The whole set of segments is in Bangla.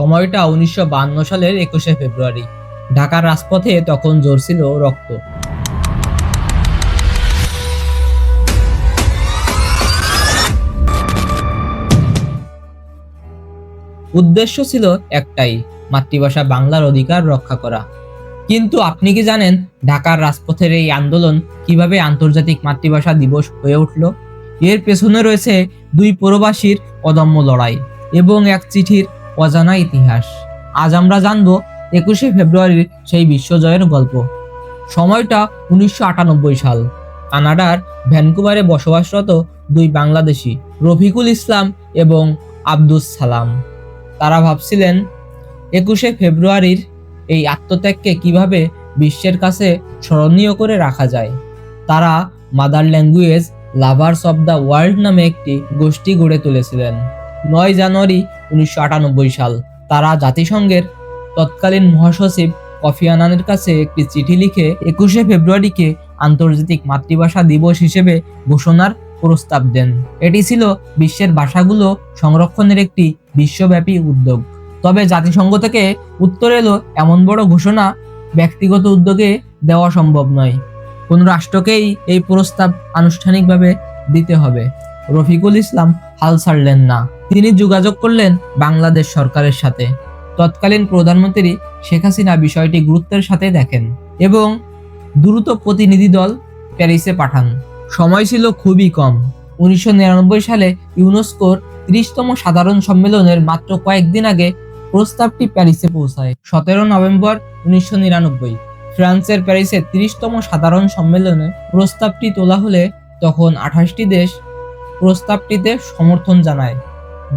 সময়টা 1952 সালের 21শে ফেব্রুয়ারি। ঢাকার রাজপথে তখন ঝরছিল রক্ত। উদ্দেশ্য ছিল একটাই, মাতৃভাষা বাংলার অধিকার রক্ষা করা। কিন্তু আপনি কি জানেন ঢাকার রাজপথের এই আন্দোলন কিভাবে আন্তর্জাতিক মাতৃভাষা দিবস হয়ে উঠল? এর পেছনে রয়েছে দুই প্রবাসীর অদম্য লড়াই এবং এক চিঠির অজানা ইতিহাস। আজ আমরা জানব 21শে ফেব্রুয়ারির সেই বিশ্বজয়ের গল্প। সময়টা 1998 সাল। কানাডার ভ্যানকুভারে বসবাসরত দুই বাংলাদেশি, রফিকুল ইসলাম এবং আব্দুস সালাম। তারা ভাবছিলেন 21শে ফেব্রুয়ারির এই আত্মত্যাগকে কিভাবে বিশ্বের কাছে স্মরণীয় করে রাখা যায়। তারা mother language lovers of the world নামে একটি গোষ্ঠী গড়ে তুলেছিলেন। 9 জানুয়ারি 1998 সাল তারা জাতিসংঘের তৎকালীন মহাসচিব কফি আনানের কাছে একটি চিঠি লিখে 21শে ফেব্রুয়ারিকে আন্তর্জাতিক মাতৃভাষা দিবস হিসেবে ঘোষণার প্রস্তাব দেন। এটি ছিল বিশ্বের ভাষাগুলো সংরক্ষণের একটি বিশ্বব্যাপী উদ্যোগ। তবে জাতিসংঘ থেকে উত্তর এলো, এমন বড় ঘোষণা ব্যক্তিগত উদ্যোগে দেওয়া সম্ভব নয়, কোন রাষ্ট্রকেই এই প্রস্তাব আনুষ্ঠানিকভাবে দিতে হবে। রফিকুল ইসলাম হাল ছাড়লেন না। তিনি যোগাযোগ করলেন বাংলাদেশ সরকারের সাথে। তৎকালীন প্রধানমন্ত্রী শেখ হাসিনা বিষয়টি গুরুত্বের সাথে দেখেন এবং দ্রুত প্রতিনিধি দল প্যারিসে পাঠান। সময় ছিল খুবই কম। 1999 সালে ইউনেস্কোর 30তম সাধারণ সম্মেলনের মাত্র কয়েকদিন আগে প্রস্তাবটি প্যারিসে পৌঁছায়। 17 নভেম্বর 1999 ফ্রান্সের প্যারিসে 30তম সাধারণ সম্মেলনে প্রস্তাবটি তোলা হলে তখন 28টি দেশ প্রস্তাবটিতে সমর্থন জানায়,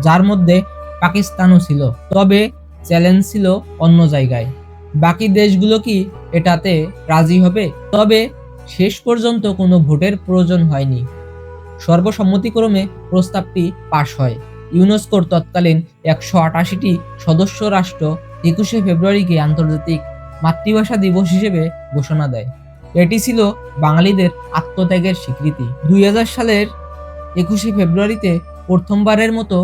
যার মধ্যে পাকিস্তানও ছিল। তবে চ্যালেঞ্জ ছিল অন্য জায়গায়। বাকি দেশগুলো কি এটাতে রাজি হবে? তবে শেষ পর্যন্ত কোনো ভোটের প্রয়োজন হয়নি। সর্বসম্মতিক্রমে প্রস্তাবটি পাশ হয়। ইউনেস্কোর তৎকালীন 188টি সদস্য রাষ্ট্র 21শে ফেব্রুয়ারিকে আন্তর্জাতিক মাতৃভাষা দিবস হিসেবে ঘোষণা দেয়। এটি ছিল বাঙালিদের আত্মত্যাগের স্বীকৃতি। 2000 সালের 21শে ফেব্রুয়ারিতে প্রথমবারের মতো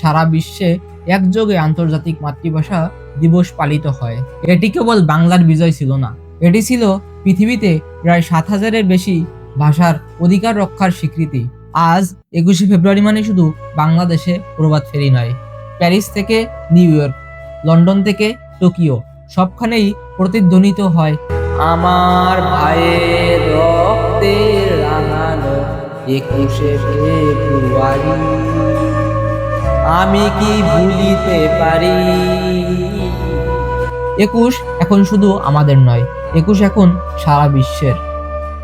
সারা বিশ্বে একযোগে আন্তর্জাতিক মাতৃভাষা দিবস পালিত হয়। এটি কেবল বাংলার বিজয় ছিল না, এটি ছিল পৃথিবীতে প্রায় 7000-এর বেশি ভাষার অধিকার রক্ষার স্বীকৃতি। আজ 21শে ফেব্রুয়ারি মানে শুধু বাংলাদেশে প্রভাত ফেরি নয়, প্যারিস থেকে নিউ ইয়র্ক, লন্ডন থেকে টোকিও, সবখানেই প্রতিধ্বনিত হয় আমার ভাইয়ের রক্তে রাঙানো 21শে ফেব্রুয়ারি, আমি কি ভুলিতে পারি। 21 এখন শুধু আমাদের নয়, 21 এখন সারা বিশ্বের।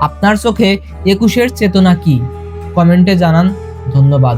আপনার চোখে 21-এর চেতনা কি? কমেন্টে জানান। ধন্যবাদ।